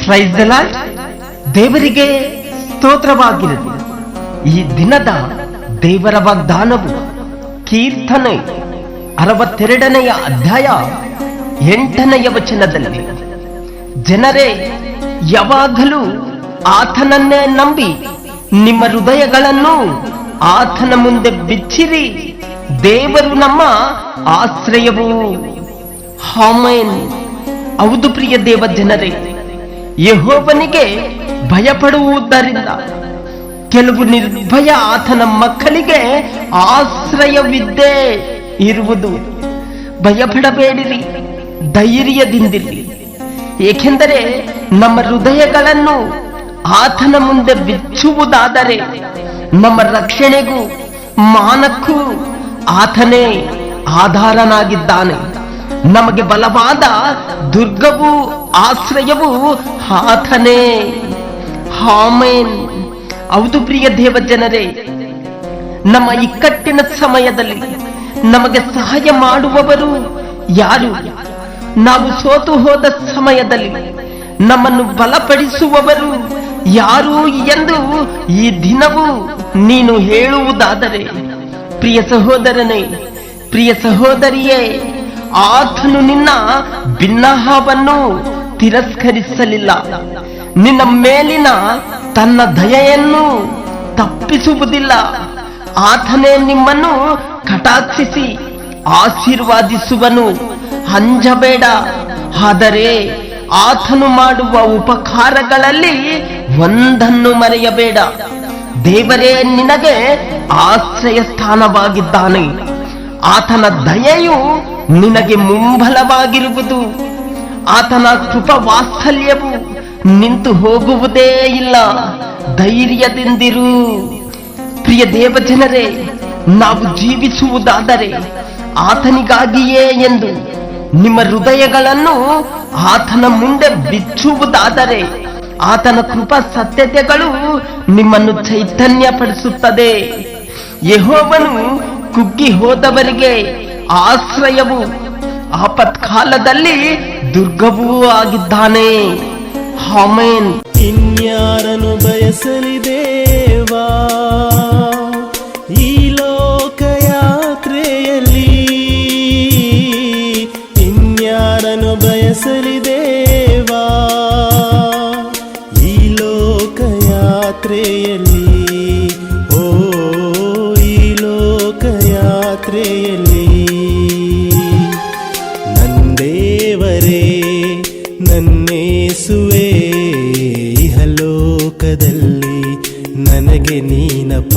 Price the lord. ದೇವರಿಗೆ ಸ್ತೋತ್ರವಾಗಿರಲಿ. ಈ ದಿನದ ದೇವರ ವಾಗ್ದಾನವು ಕೀರ್ತನೆ 62ನೇ ಅಧ್ಯಾಯ 8ನೇ ವಚನದಲ್ಲಿ, ಜನರೇ ಯಾವಾಗಲೂ ಆತನನ್ನೇ ನಂಬಿ ನಿಮ್ಮ ಹೃದಯಗಳನ್ನು ಆತನ ಮುಂದೆ ಬಿಚ್ಚಿರಿ, ದೇವರು ನಮ್ಮ ಆಶ್ರಯವು. ಆಮೆನ್. ಹೌದು ಪ್ರಿಯ ದೇವ ಜನರೇ, ಯೆಹೋವನಿಗೆ ಭಯಪಡುವುದರಿಂದ ಕೆಲವು ನಿರ್ಭಯ ಆತನ ಮಕ್ಕಳಿಗೆ ಆಶ್ರಯವಿದ್ದೇ ಇರುವುದು. ಭಯಪಡಬೇಡಿರಿ, ಧೈರ್ಯದಿಂದಿರಿ. ಏಕೆಂದರೆ ನಮ್ಮ ಹೃದಯಗಳನ್ನು ಆತನ ಮುಂದೆ ಬಿಚ್ಚುವುದಾದರೆ ನಮ್ಮ ರಕ್ಷಣೆಗೂ ಮಾನಕ್ಕೂ ಆತನೇ ಆಧಾರನಾಗಿದ್ದಾನೆ. ನಮಗೆ ಬಲವಾದ ದುರ್ಗವೂ ಆಶ್ರಯವೂ ಆತನೇ. ಆಮೆನ್. ಹೌದು ಪ್ರಿಯ ದೇವ ಜನರೇ, ನಮ್ಮ ಇಕ್ಕಟ್ಟಿನ ಸಮಯದಲ್ಲಿ ನಮಗೆ ಸಹಾಯ ಮಾಡುವವರು ಯಾರು? ನಾವು ಸೋತು ಹೋದ ಸಮಯದಲ್ಲಿ ನಮ್ಮನ್ನು ಬಲಪಡಿಸುವವರು ಯಾರು ಎಂದು ಈ ದಿನವೂ ನೀನು ಹೇಳುವುದಾದರೆ, ಪ್ರಿಯ ಸಹೋದರನೇ, ಪ್ರಿಯ ಸಹೋದರಿಯೇ, ಆತನು ನಿನ್ನ ಬಿನ್ನಹವನ್ನು ತಿರಸ್ಕರಿಸಲಿಲ್ಲ. ನಿನ್ನ ಮೇಲಿನ ತನ್ನ ದಯೆಯನ್ನು ತಪ್ಪಿಸುವುದಿಲ್ಲ. ಆತನೇ ನಿಮ್ಮನ್ನು ಕಟಾಕ್ಷಿಸಿ ಆಶೀರ್ವಾದಿಸುವನು. ಅಂಜಬೇಡ. ಆದರೆ ಆತನು ಮಾಡುವ ಉಪಕಾರಗಳಲ್ಲಿ ಒಂದನ್ನು ಮರೆಯಬೇಡ. ದೇವರೇ ನಿನಗೆ ಆಶ್ರಯ ಸ್ಥಾನವಾಗಿದ್ದಾನೆ. ಆತನ ದಯೆಯು ನಿನಗೆ ಮುಂಬಲವಾಗಿರುವುದು. ಆತನ ಕೃಪಾ ವಾತ್ಸಲ್ಯವು ನಿಂತು ಹೋಗುವುದೇ ಇಲ್ಲ. ಧೈರ್ಯದಿಂದಿರು. ಪ್ರಿಯ ದೇವ ಜನರೇ, ನಾವು ಜೀವಿಸುವುದಾದರೆ ಆತನಿಗಾಗಿಯೇ ಎಂದು ನಿಮ್ಮ ಹೃದಯಗಳನ್ನು ಆತನ ಮುಂದೆ ಬಿಚ್ಚುವುದಾದರೆ ಆತನ ಕೃಪಾ ಸತ್ಯತೆಗಳು ನಿಮ್ಮನ್ನು ಚೈತನ್ಯಪಡಿಸುತ್ತದೆ. ಯೆಹೋವನು ಕುಗ್ಗಿ ಹೋದವರಿಗೆ ಆಶ್ರಯವು, ಆಪತ್ಕಾಲದಲ್ಲಿ ದುರ್ಗವೂ ಆಗಿದ್ದಾನೆ. ಆಮೆನ್. ಇನ್ಯಾರನ್ನು ಬಯಸಲಿ ದೇವಾ ಈ ಲೋಕಯಾತ್ರೆಯಲ್ಲಿ? ಇನ್ಯಾರನ್ನು ಬಯಸಲಿ ದೇವಾ ಈ ಲೋಕಯಾತ್ರೆಯಲ್ಲಿ? ಓ ಈ ಲೋಕಯಾತ್ರೆಯಲ್ಲಿ ನಂದೇವರೇ, ನನ್ನೇಸುವೆ, ಇಹಲೋಕದಲ್ಲಿ ನನಗೆ ನೀನಪ್ಪ.